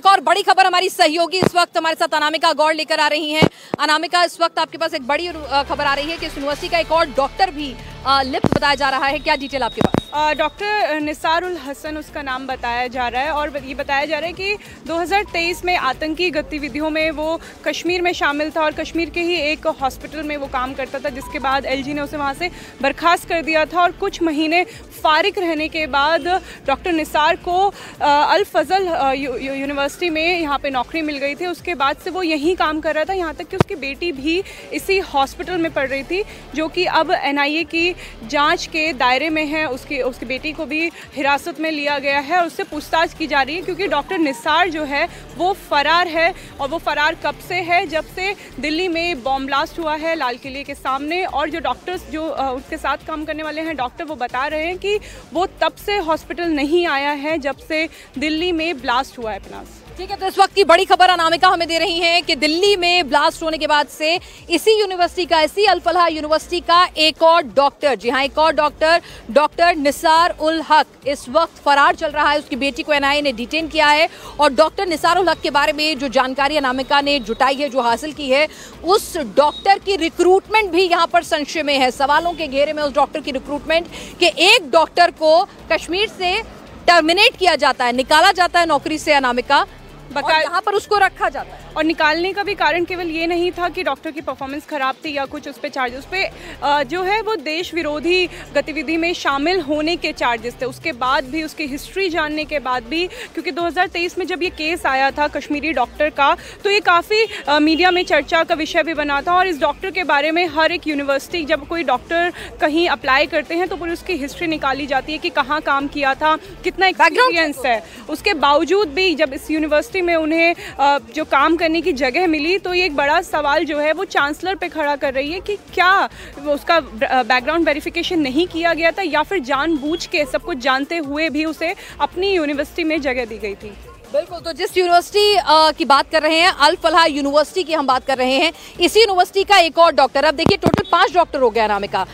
एक और बड़ी खबर हमारी सहयोगी इस वक्त हमारे साथ अनामिका गौड़ लेकर आ रही हैं। अनामिका, इस वक्त आपके पास एक बड़ी खबर आ रही है कि इस यूनिवर्सिटी का एक और डॉक्टर भी लिप्त बताया जा रहा है। क्या डिटेल आपके पास? डॉक्टर निसार उल हसन उसका नाम बताया जा रहा है और ये बताया जा रहा है कि 2023 में आतंकी गतिविधियों में वो कश्मीर में शामिल था और कश्मीर के ही एक हॉस्पिटल में वो काम करता था, जिसके बाद एलजी ने उसे वहाँ से बर्खास्त कर दिया था और कुछ महीने फारिग रहने के बाद डॉक्टर निसार को अल फजल यूनिवर्सिटी में यहाँ पे नौकरी मिल गई थी। उसके बाद से वो यहीं काम कर रहा था, यहाँ तक कि उसकी बेटी भी इसी हॉस्पिटल में पढ़ रही थी, जो कि अब एनआईए की जांच के दायरे में है। उसकी बेटी को भी हिरासत में लिया गया है और उससे पूछताछ की जा रही है, क्योंकि डॉक्टर निसार जो है वो फरार है। और वो फरार कब से है? जब से दिल्ली में बॉम्ब ब्लास्ट हुआ है लाल किले के सामने। और जो डॉक्टर्स जो उसके साथ काम करने वाले हैं डॉक्टर, वो बता रहे हैं कि वो तब से हॉस्पिटल नहीं आया है जब से दिल्ली में ब्लास्ट हुआ है। अपनास ठीक है, तो इस वक्त की बड़ी खबर अनामिका हमें दे रही है कि दिल्ली में ब्लास्ट होने के बाद से इसी यूनिवर्सिटी का, इसी अल फलाह यूनिवर्सिटी का एक और डॉक्टर, जी हाँ एक और डॉक्टर निसार उल हक इस वक्त फरार चल रहा है। उसकी बेटी को एनआईए ने डिटेन किया है और डॉक्टर निसार उल हक के बारे में जो जानकारी अनामिका ने जुटाई है, जो हासिल की है, उस डॉक्टर की रिक्रूटमेंट भी यहाँ पर संशय में है। सवालों के घेरे में उस डॉक्टर की रिक्रूटमेंट कि एक डॉक्टर को कश्मीर से टर्मिनेट किया जाता है, निकाला जाता है नौकरी से अनामिका, और यहाँ पर उसको रखा जाता है। और निकालने का भी कारण केवल ये नहीं था कि डॉक्टर की परफॉर्मेंस खराब थी या कुछ उस पर चार्जेस, उस पर जो है वो देश विरोधी गतिविधि में शामिल होने के चार्जेस थे। उसके बाद भी, उसकी हिस्ट्री जानने के बाद भी, क्योंकि 2023 में जब ये केस आया था कश्मीरी डॉक्टर का, तो ये काफ़ी मीडिया में चर्चा का विषय भी बना था। और इस डॉक्टर के बारे में हर एक यूनिवर्सिटी, जब कोई डॉक्टर कहीं अप्लाई करते हैं तो पूरी उसकी हिस्ट्री निकाली जाती है कि कहाँ काम किया था, कितना एक्सपीरियंस है। उसके बावजूद भी जब इस यूनिवर्सिटी में उन्हें जो काम करने की जगह मिली, तो ये एक बड़ा सवाल जो है वो चांसलर पे खड़ा कर रही है कि क्या उसका बैकग्राउंड वेरिफिकेशन नहीं किया गया था या फिर जानबूझ के सब कुछ जानते हुए भी उसे अपनी यूनिवर्सिटी में जगह दी गई थी। बिल्कुल, तो जिस यूनिवर्सिटी की बात कर रहे हैं, अल फलाह यूनिवर्सिटी की हम बात कर रहे हैं, इसी यूनिवर्सिटी का एक और डॉक्टर, अब देखिए टोटल 5 डॉक्टर हो गए Anamika.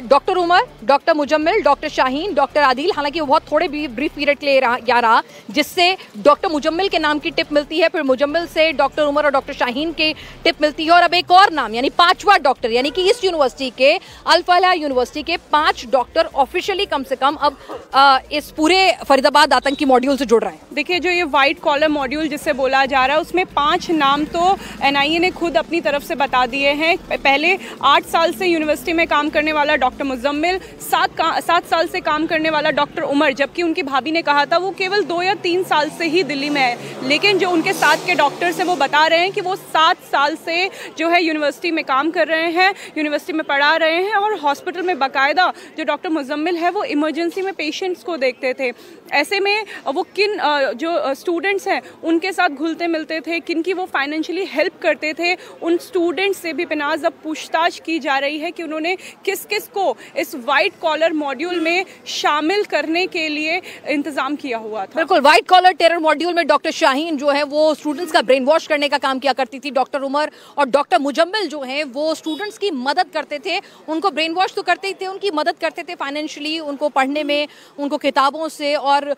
Doctor Umar, doctor Muzammil, doctor Shaheen, doctor Adil, हालांकि वो बहुत थोड़े ब्रीफ पीरियड के लिए रहा, जिससे डॉक्टर मुजम्मिल के नाम की टिप मिलती है, फिर मुजम्मिल से डॉक्टर उमर और डॉक्टर शाहीन की टिप मिलती है, और अब एक और नाम यानी 5वां डॉक्टर, यानी कि इस यूनिवर्सिटी के, अल फलाह यूनिवर्सिटी के 5 डॉक्टर ऑफिशियली कम से कम अब इस पूरे फरीदाबाद आतंकी मॉड्यूल से जुड़ रहे हैं। देखिए, जो ये व्हाइट कॉलर मॉड्यूल जिसे बोला जा रहा है, उसमें 5 नाम तो एनआईए ने खुद अपनी तरफ से बता दिए हैं। पहले 8 साल से यूनिवर्सिटी में काम करने वाला डॉक्टर मुजम्मिल, 7 साल से काम करने वाला डॉक्टर उमर, जबकि उनकी भाभी ने कहा था वो केवल 2 या 3 साल से ही दिल्ली में है। लेकिन जो उनके साथ के डॉक्टर्स हैं वो बता रहे हैं कि वो 7 साल से जो है यूनिवर्सिटी में काम कर रहे हैं, यूनिवर्सिटी में पढ़ा रहे हैं और हॉस्पिटल में बाकायदा जो डॉक्टर मुजम्मिल है वो इमरजेंसी में पेशेंट्स को देखते थे। ऐसे में वो किन जो स्टूडेंट्स हैं उनके साथ घुलते मिलते थे, किन की वो फाइनेंशियली हेल्प करते थे, उन स्टूडेंट्स से भी बिनाज अब पूछताछ की जा रही है कि उन्होंने किस किस को इस व्हाइट कॉलर मॉड्यूल में शामिल करने के लिए इंतजाम किया हुआ था। बिल्कुल, व्हाइट कॉलर टेरर मॉड्यूल में डॉक्टर शाहीन जो है वो स्टूडेंट्स का ब्रेन वॉश करने का काम किया करती थी। डॉक्टर उमर और डॉक्टर मुजम्मिल जो हैं वो स्टूडेंट्स की मदद करते थे, उनको ब्रेन वॉश तो करते ही थे, उनकी मदद करते थे फाइनेंशियली, उनको पढ़ने में, उनको किताबों से, और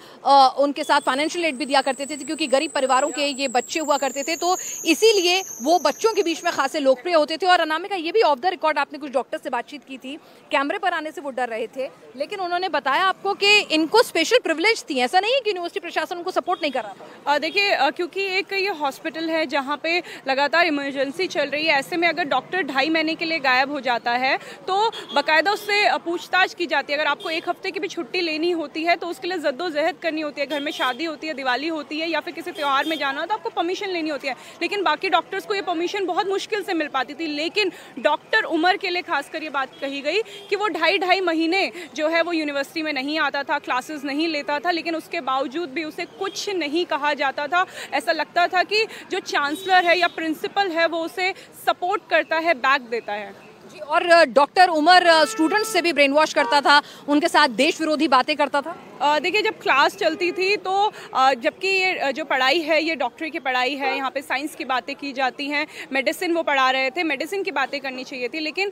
उनके साथ फाइनेंशियल एड भी दिया करते थे, क्योंकि गरीब परिवारों के ये बच्चे हुआ करते थे, तो इसीलिए वो बच्चों के बीच में खासे लोकप्रिय होते थे। और अनामिका, ये भी ऑफ द रिकॉर्ड आपने कुछ डॉक्टर से बातचीत की थी, कैमरे पर आने से वो डर रहे थे, लेकिन उन्होंने बताया आपको कि इनको स्पेशल प्रिविलेज थी। ऐसा नहीं है कि यूनिवर्सिटी प्रशासन उनको सपोर्ट नहीं कर रहा था। देखिए, क्योंकि एक ये हॉस्पिटल है जहाँ पे लगातार इमरजेंसी चल रही है, ऐसे में अगर डॉक्टर 2.5 महीने के लिए गायब हो जाता है तो बाकायदा उससे पूछताछ की जाती है। अगर आपको 1 हफ्ते की भी छुट्टी लेनी होती है तो उसके लिए जद्दोजहद करनी होती है, घर में शादी होती है, दिवाली होती है या फिर किसी त्योहार में जाना तो आपको परमिशन लेनी होती है। लेकिन बाकी डॉक्टर्स को ये परमिशन बहुत मुश्किल से मिल पाती थी। लेकिन डॉक्टर उमर के लिए खासकर ये बात कही गई कि वो 2.5 महीने जो है वो यूनिवर्सिटी में नहीं आता था, क्लासेस नहीं लेता था, लेकिन उसके बावजूद भी उसे कुछ नहीं कहा जाता था। ऐसा लगता था कि जो चांसलर है या प्रिंसिपल है वो उसे सपोर्ट करता है, बैक देता है। और डॉक्टर उमर स्टूडेंट्स से भी ब्रेन वॉश करता था, उनके साथ देश विरोधी बातें करता था। देखिए, जब क्लास चलती थी तो जबकि ये जो पढ़ाई है ये डॉक्टरी की पढ़ाई है, यहाँ पे साइंस की बातें की जाती हैं, मेडिसिन वो पढ़ा रहे थे, मेडिसिन की बातें करनी चाहिए थी, लेकिन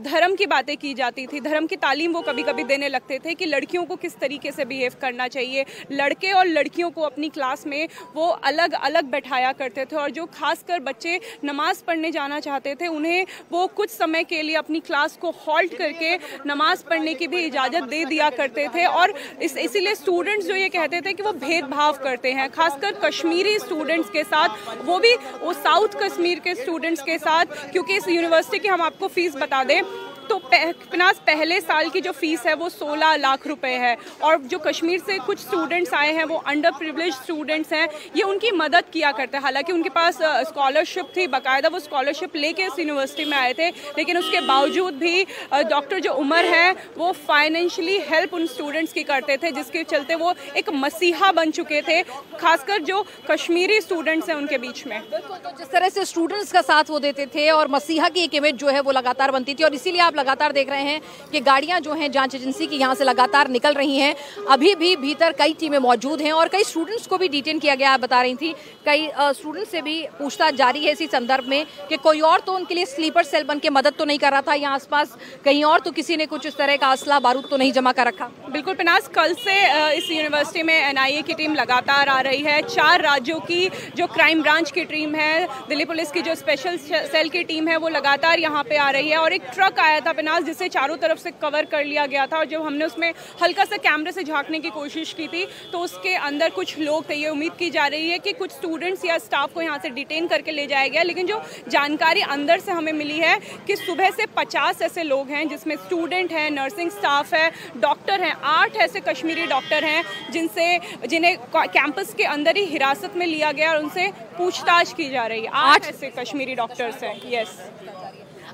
धर्म की बातें की जाती थी। धर्म की तालीम वो कभी कभी देने लगते थे कि लड़कियों को किस तरीके से बिहेव करना चाहिए। लड़के और लड़कियों को अपनी क्लास में वो अलग अलग बैठाया करते थे, और जो खासकर बच्चे नमाज पढ़ने जाना चाहते थे उन्हें वो कुछ समय के लिए अपनी क्लास को हॉल्ट करके नमाज पढ़ने की भी इजाज़त दे दिया करते थे। और इसीलिए स्टूडेंट्स जो ये कहते थे कि वो भेदभाव करते हैं, खासकर कश्मीरी स्टूडेंट्स के साथ, वो साउथ कश्मीर के स्टूडेंट्स के साथ, क्योंकि इस यूनिवर्सिटी की हम आपको फीस बता दें तो पिनास पहले साल की जो फीस है वो 16 लाख रुपए है, और जो कश्मीर से कुछ स्टूडेंट्स आए हैं वो अंडर प्रिविलेज स्टूडेंट्स हैं, ये उनकी मदद किया करते हैं। हालांकि उनके पास स्कॉलरशिप थी, बाकायदा वो स्कॉलरशिप लेके इस यूनिवर्सिटी में आए थे, लेकिन उसके बावजूद भी डॉक्टर जो उमर है वो फाइनेंशियली हेल्प उन स्टूडेंट्स की करते थे, जिसके चलते वो एक मसीहा बन चुके थे, खासकर जो कश्मीरी स्टूडेंट्स हैं उनके बीच में। तो जिस तरह से स्टूडेंट्स का साथ वो देते थे और मसीहा की एक इमेज जो है वो लगातार बनती थी, और इसीलिए लगातार देख रहे हैं कि गाड़ियां जो हैं जांच एजेंसी की यहां से लगातार निकल रही हैं। अभी भी भीतर कई टीमें मौजूद हैं और कई स्टूडेंट्स को भी डिटेन किया गया, बता रही थी। कई स्टूडेंट्स से भी पूछताछ जारी है इसी संदर्भ में कि कोई और तो उनके लिए स्लीपर सेल बन के मदद तो नहीं कर रहा था यहाँ आसपास, कहीं और तो किसी ने कुछ इस तरह का असला बारूद तो नहीं जमा कर रखा। बिल्कुल पिनास, कल से इस यूनिवर्सिटी में एनआईए की टीम लगातार आ रही है। 4 राज्यों की जो क्राइम ब्रांच की टीम है, दिल्ली पुलिस की जो स्पेशल सेल की टीम है, वो लगातार यहाँ पे आ रही है। और एक ट्रक आया था पिनास जिसे चारों तरफ से कवर कर लिया गया था, और जब हमने उसमें हल्का सा कैमरे से झांकने की कोशिश की थी तो उसके अंदर कुछ लोग थे। ये उम्मीद की जा रही है कि कुछ स्टूडेंट्स या स्टाफ को यहाँ से डिटेन करके ले जाया गया, लेकिन जो जानकारी अंदर से हमें मिली है कि सुबह से 50 ऐसे लोग हैं, जिसमें स्टूडेंट हैं, नर्सिंग स्टाफ है, डॉक्टर हैं, 8 ऐसे कश्मीरी डॉक्टर हैं जिन्हें कैंपस के अंदर ही हिरासत में लिया गया और उनसे पूछताछ की जा रही है। 8 ऐसे कश्मीरी डॉक्टर्स हैं। यस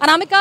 अनामिका,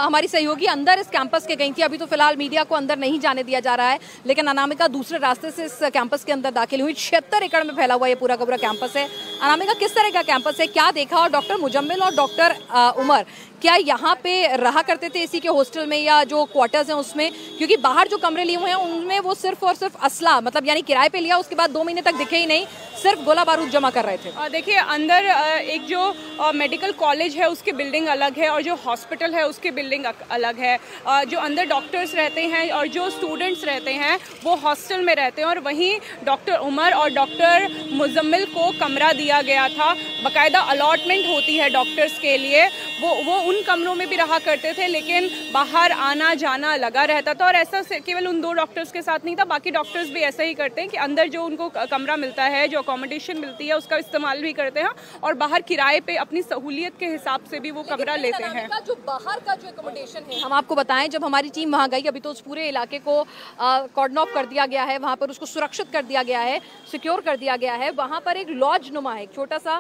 हमारी सहयोगी अंदर इस कैंपस के गई थी, अभी तो फिलहाल मीडिया को अंदर नहीं जाने दिया जा रहा है, लेकिन अनामिका दूसरे रास्ते से इस कैंपस के अंदर दाखिल हुई। 76 एकड़ में फैला हुआ ये पूरा का पूरा कैंपस है। अनामिका, किस तरह का कैंपस है, क्या देखा? और डॉक्टर मुजम्मिल और डॉक्टर उमर क्या यहाँ पे रहा करते थे इसी के हॉस्टल में या जो क्वार्टर्स हैं उसमें? क्योंकि बाहर जो कमरे लिए हुए हैं उनमें वो सिर्फ और सिर्फ असला, मतलब यानी किराए पे लिया, उसके बाद 2 महीने तक दिखे ही नहीं, सिर्फ गोला बारूद जमा कर रहे थे। देखिए, अंदर एक जो मेडिकल कॉलेज है उसकी बिल्डिंग अलग है और जो हॉस्पिटल है उसकी बिल्डिंग अलग है। जो अंदर डॉक्टर्स रहते हैं और जो स्टूडेंट्स रहते हैं वो हॉस्टल में रहते हैं, और वहीं डॉक्टर उमर और डॉक्टर मुजम्मिल को कमरा दिया गया था। बाकायदा अलॉटमेंट होती है डॉक्टर्स के लिए, वो उन कमरों में भी रहा करते थे, लेकिन बाहर आना जाना लगा रहता था। और ऐसा केवल उन 2 डॉक्टर्स के साथ नहीं था, बाकी डॉक्टर्स भी ऐसा ही करते हैं कि अंदर जो उनको कमरा मिलता है, जो अकोमोडेशन मिलती है, उसका इस्तेमाल भी करते हैं, और बाहर किराए पे अपनी सहूलियत के हिसाब से भी वो कमरा लेते हैं। जो बाहर का जो अकोमोडेशन है, हम आपको बताएं, जब हमारी टीम वहां गई, अभी तो उस पूरे इलाके को कॉर्डन ऑफ कर दिया गया है, वहां पर उसको सुरक्षित कर दिया गया है, सिक्योर कर दिया गया है। वहां पर एक लॉज नुमा है, छोटा सा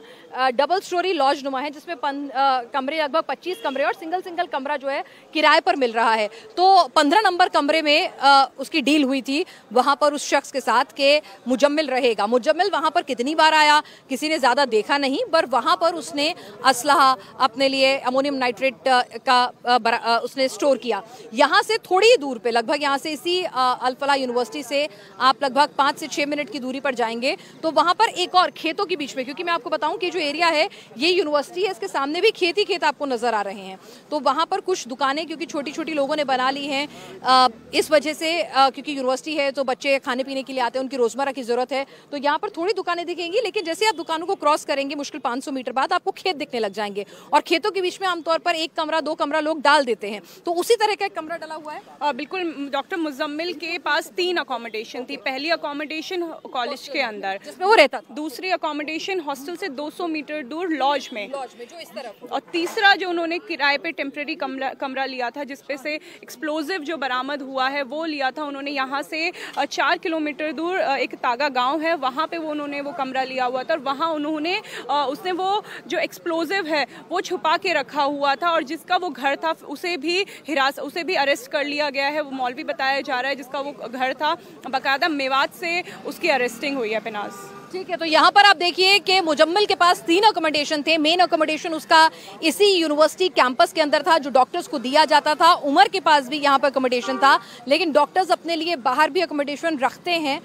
डबल स्टोरी लॉज नुमा है, जिसमें कमरे, लगभग 25 कमरे और सिंगल कमरा जो है किराए पर मिल रहा है। तो 15 नंबर कमरे में उसकी डील हुई थी वहां पर उस शख्स के साथ कि मुजम्मिल रहेगा। मुजम्मिल वहां पर कितनी बार आया किसी ने ज्यादा देखा नहीं, पर वहां पर उसने असलहा अपने लिए अमोनियम नाइट्रेट का उसने स्टोर किया। यहाँ से थोड़ी ही दूर पे, लगभग यहाँ से इसी अल फलाह यूनिवर्सिटी से आप लगभग 5 से 6 मिनट की दूरी पर जाएंगे तो वहां पर एक और खेतों के बीच में, क्योंकि मैं आपको बताऊं कि जो एरिया है ये यूनिवर्सिटी है, इसके सामने भी खेत ही खेत आपको नजर आ रहे हैं। तो वहां पर कुछ दुकानें क्योंकि छोटी छोटी लोगों ने बना ली हैं, इस वजह से क्योंकि यूनिवर्सिटी है तो बच्चे खाने पीने के लिए आते हैं, उनकी रोजमर्रा की जरूरत है, तो यहाँ पर थोड़ी दुकानें दिखेंगी, लेकिन जैसे आप दुकानों को क्रॉस करेंगे मुश्किल 500 मीटर बाद आपको खेत दिखने लग जाएंगे, और खेतों के बीच में आमतौर पर 1 कमरा 2 कमरा लोग डाल देते हैं, तो उसी तरह का एक कमरा डला हुआ है। बिल्कुल, डॉक्टर मुजम्मिल के पास 3 अकोमोडेशन थी। पहली अकोमोडेशन कॉलेज के अंदर जिसमें वो रहता था, दूसरी अकोमोडेशन हॉस्टल से 200 मीटर दूर लॉज में जो इस तरफ, और तीसरा जो उन्होंने किराए पे टेम्परेरी कमरा लिया था जिसपे से एक्सप्लोजिव जो बरामद हुआ है वो लिया था उन्होंने। यहाँ से 4 किलोमीटर दूर एक तागा गांव है, वहाँ पे उन्होंने वो कमरा लिया हुआ था, और वहाँ उसने वो जो एक्सप्लोजिव है वो छुपा के रखा हुआ था, और जिसका वो घर था उसे भी अरेस्ट कर लिया गया है। वो मौलवी बताया जा रहा है जिसका वो घर था, बाकायदा मेवात से उसकी अरेस्टिंग हुई है। पिनाज ठीक है, तो यहाँ पर आप देखिए कि मुजम्मिल के पास 3 अकोमोडेशन थे। मेन अकोमोडेशन उसका इसी यूनिवर्सिटी कैंपस के अंदर था जो डॉक्टर्स को दिया जाता था। उमर के पास भी यहाँ पर अकोमोडेशन था, लेकिन डॉक्टर्स अपने लिए बाहर भी अकोमोडेशन रखते हैं।